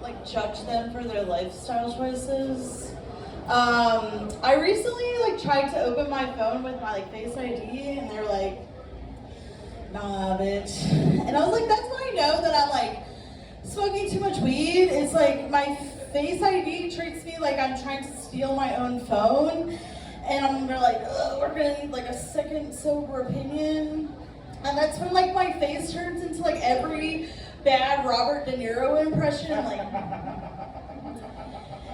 like judge them for their lifestyle choices. I recently like tried to open my phone with my like Face ID, and they're like, "Nah, bitch." And I was like, "That's how I know that I'm like smoking too much weed." It's like my Face ID treats me like I'm trying to steal my own phone, and they're like, "Ugh, we're gonna need like a second sober opinion." And that's when like my face turns into like every bad Robert De Niro impression. I'm like,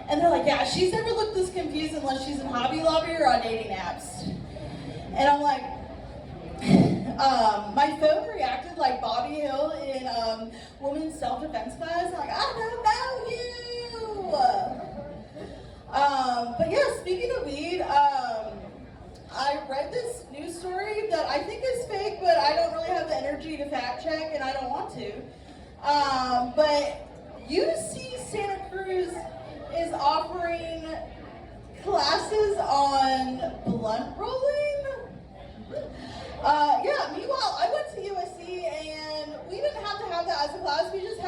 and they're like, "Yeah, she's never looked this confused unless she's in Hobby Lobby or on dating apps." And I'm like, my phone reacted like Bobby Hill in women's self-defense class. I'm like, "I don't know you." But yeah, speaking of weed, I read this news story that I think is fake, but I don't really have the energy to fact check, and I don't want to. But UC Santa Cruz is offering classes on blunt rolling. Yeah, meanwhile, I went to USC, and we didn't have to have that as a class. We just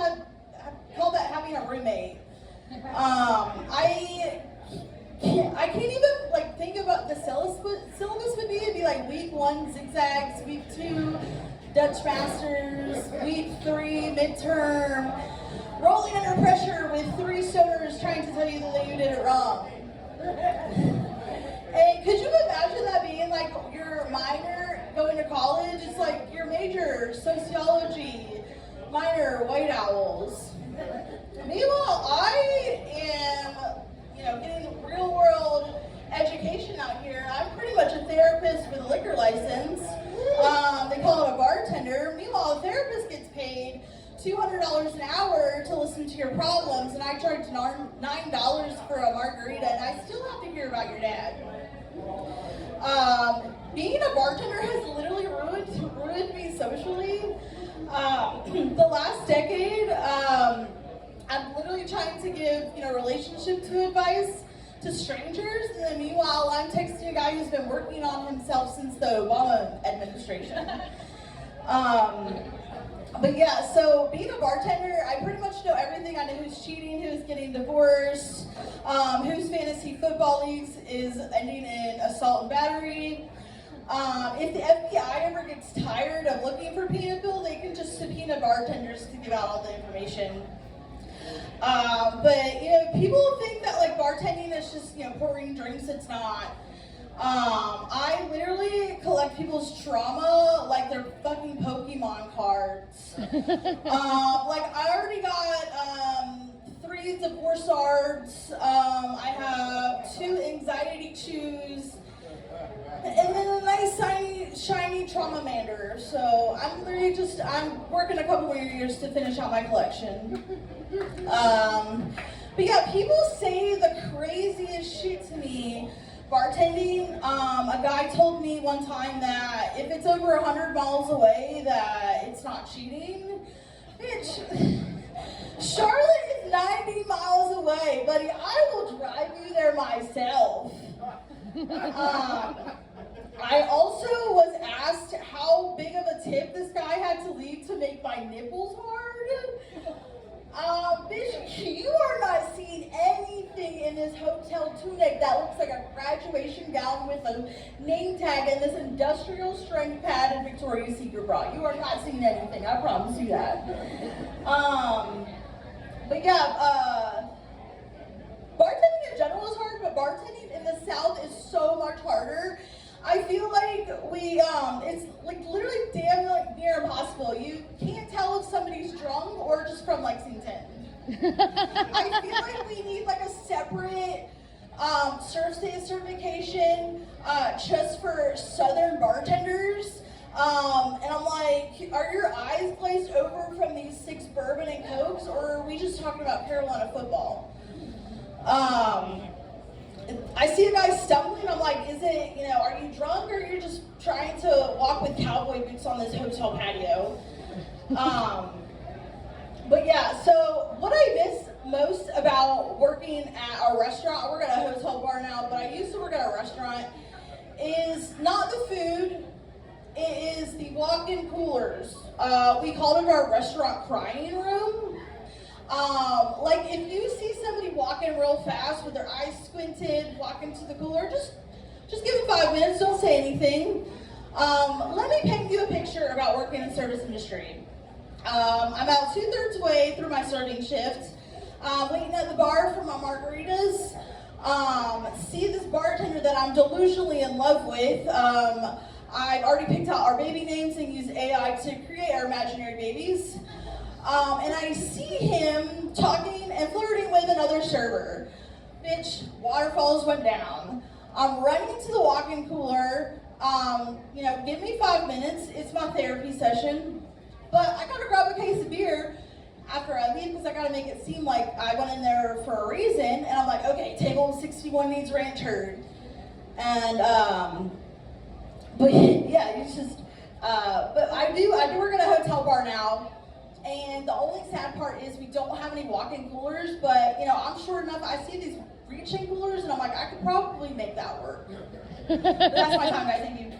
called that having a roommate. I can't even like think about the syllabus would be. It'd be like week 1 zigzags, week 2 Dutch masters, week 3 midterm, rolling under pressure with 3 stoners trying to tell you that you did it wrong. And could you imagine that being like your minor going to college? It's like your major, sociology, minor, white owls. Meanwhile, I am, getting real world education out here. I'm pretty much a therapist with a liquor license. They call it a bartender. Meanwhile, a therapist gets paid $200 an hour to listen to your problems, and I charge $9 for a margarita, and I still have to hear about your dad. Being a bartender has literally ruined me socially. The last decade, I'm literally trying to give, relationship advice to strangers, and then meanwhile, I'm texting a guy who's been working on himself since the Obama administration. But yeah, so being a bartender, I pretty much know everything. I know who's cheating, who's getting divorced, whose fantasy football leagues is ending in assault and battery. If the FBI ever gets tired of looking for peanut bill, they can just subpoena bartenders to give out all the information. But people think that like bartending is just pouring drinks. It's not. I literally collect people's trauma like they're fucking Pokemon cards. Like I already got 3 divorce arts. I have 2 anxiety chews. And then a nice shiny trauma mander. So I'm working a couple more years to finish out my collection. But yeah, people say the craziest shit to me bartending. A guy told me one time that if it's over 100 miles away that it's not cheating. Bitch, Charlotte is 90 miles away, buddy. I will drive you there myself. I also was asked how big of a tip this guy had to leave to make my nipples hard. Bitch, you are not seeing anything in this hotel tunic that looks like a graduation gown with a name tag and this industrial strength pad and Victoria's Secret bra. You are not seeing anything, I promise you that. But yeah, bartending in general is hard, but bartending in the South is so much harder. I feel like it's like literally damn near impossible. You can't tell if somebody's drunk or just from Lexington. I feel like we need like a separate serve state certification just for Southern bartenders. And I'm like, are your eyes glazed over from these 6 bourbon and cokes, or are we just talking about Carolina football? I see a guy stumbling, I'm like, is it, are you drunk or you're just trying to walk with cowboy boots on this hotel patio? But yeah, so what I miss most about working at a restaurant, I work at a hotel bar now, but I used to work at a restaurant, is not the food, it is the walk-in coolers. We called it our restaurant crying room. Like if you see somebody walking real fast with their eyes squinted, walking to the cooler, just give them 5 minutes, don't say anything. Let me paint you a picture about working in the service industry. I'm about 2/3 way through my serving shift, waiting at the bar for my margaritas. See this bartender that I'm delusionally in love with. I've already picked out our baby names and used AI to create our imaginary babies. And I see him talking and flirting with another server. Bitch, waterfalls went down. I'm running to the walk-in cooler. Give me 5 minutes. It's my therapy session. But I gotta grab a case of beer after I leave because I gotta make it seem like I went in there for a reason. And I'm like, okay, table 61 needs ranchered. And, but yeah, it's just, but I do work at a hotel bar now. And the only sad part is we don't have any walk-in coolers, but I'm short enough, I see these reach-in coolers and I'm like, I could probably make that work. But that's my time, guys, thank you.